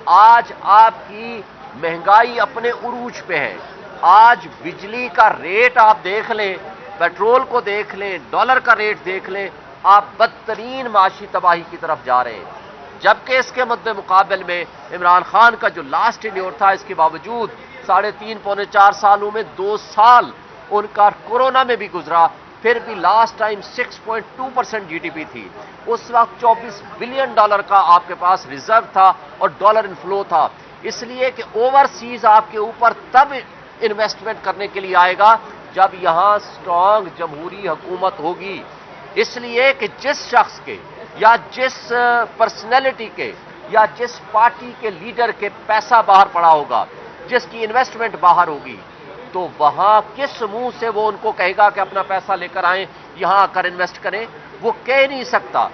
آج آپ کی مہنگائی اپنے عروج پہ ہے. آج بجلی کا ریٹ آپ دیکھ لیں، پیٹرول کو دیکھ لیں، ڈالر کا ریٹ دیکھ لیں، آپ بدترین معاشی تباہی کی طرف جا رہے ہیں. جبکہ اس کے مد مقابل میں عمران خان کا جو لاسٹ ٹینیور تھا، اس کے باوجود 3.5 پونے 4 سالوں میں 2 سال ان کا کورونا میں بھی گزرا، پھر بھی last time 6.2% G D P تھی. اس وقت $24 بلین کا آپ کے پاس ریزرو تھا اور ڈالر انفلو تھا. اس لیے کہ اوورسیز آپ کے اوپر تب انویسٹمنٹ کرنے کے لیے آئے گا جب یہاں سٹرانگ جمہوری حکومت ہوگی. اس لیے کہ جس شخص کے یا جس پرسنالٹی کے یا جس پارٹی کے لیڈر کے پیسہ باہر پڑا ہوگا، جس کی انویسٹمنٹ باہر ہوگی، تو وہاں کس منہ سے وہ ان کو کہے گا کہ اپنا پیسہ لے کر آئیں، یہاں آ کر انویسٹ کریں؟ وہ کہہ نہیں سکتا.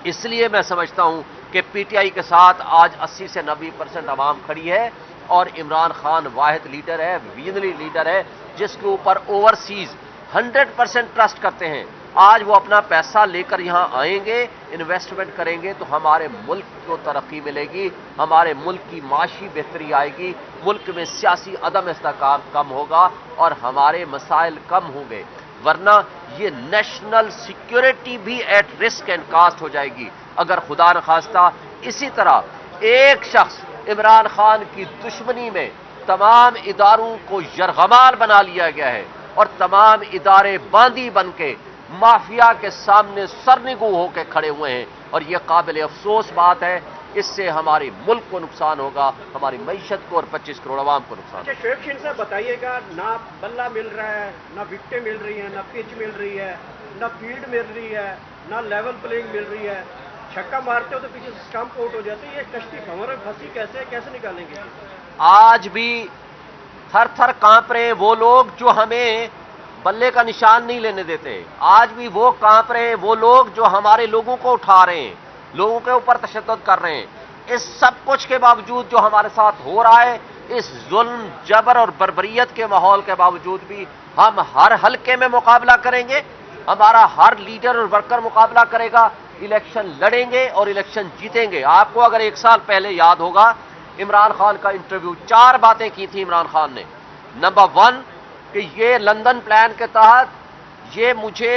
اس لیے میں سمجھتا ہوں کہ پی ٹی آئی کے ساتھ آج 80 سے 90% عوام کھڑی ہے، اور عمران خان واحد لیڈر ہے، ویژنری لیڈر ہے، جس کے اوپر اوورسیز 100% ٹرسٹ کرتے ہیں. آج وہ اپنا پیسہ لے کر یہاں آئیں گے، انویسٹمنٹ کریں گے، تو ہمارے ملک کو ترقی ملے گی، ہمارے ملک کی معاشی بہتری آئے گی، ملک میں سیاسی عدم استحکام کم ہوگا اور ہمارے مسائل کم ہوں گے. ورنہ یہ نیشنل سیکیورٹی بھی ایٹ رسک اینڈ کاسٹ ہو جائے گی اگر خدا نخواستہ اسی طرح ایک شخص عمران خان کی دشمنی میں تمام اداروں کو یرغمال بنا لیا گیا ہے اور تمام ادارے باندی بن کے مافیا کے سامنے سرنگو ہو کے کھڑے ہوئے ہیں. اور یہ قابل افسوس بات ہے. اس سے ہمارے ملک کو نقصان ہوگا، ہماری معیشت کو اور 25 کروڑ عوام کو نقصان ہوگا. شعیب شیر صاحب بتائیے گا، نہ بلہ مل رہا ہے، نہ وکٹیں مل رہی ہیں، نہ پچ مل رہی ہے، نہ فیلڈ مل رہی ہے، نہ لیول پلینگ مل رہی ہے. چھکا مارتے ہو تو پیچھے اسٹمپ آؤٹ ہو جاتے ہیں. یہ کشتی بھنور پھنسی کیسے نکالیں گے؟ آج بھی تھر تھر کانپ رہے ہیں وہ لوگ جو ہمیں بلے کا نشان نہیں لینے دیتے. آج بھی وہ کانپ رہے ہیں وہ لوگ جو ہمارے لوگوں کو اٹھا رہے ہیں، لوگوں کے اوپر تشدد کر رہے ہیں. اس سب کچھ کے باوجود جو ہمارے ساتھ ہو رہا ہے، اس ظلم، جبر اور بربریت کے ماحول کے باوجود بھی ہم ہر حلقے میں مقابلہ کریں گے. ہمارا ہر لیڈر اور ورکر مقابلہ کرے گا، الیکشن لڑیں گے اور الیکشن جیتیں گے. آپ کو اگر 1 سال پہلے یاد ہوگا، عمران خان کا انٹرویو، 4 باتیں کی تھی عمران خان نے. نمبر 1 کہ یہ لندن پلان کے تحت یہ مجھے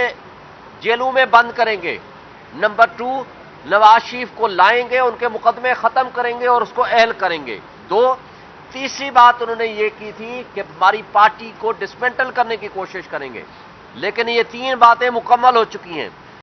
جیلوں میں بند کریں گے. نمبر 2 نواز شریف کو لائیں گے، ان کے مقدمے ختم کریں گے اور اس کو اہل کریں گے. 2 تیسری بات انہوں نے یہ کی تھی کہ ہماری پارٹی کو ڈسمنٹل کرنے کی کوشش کریں گے. لیکن یہ 3 باتیں مکمل ہو چکی ہیں.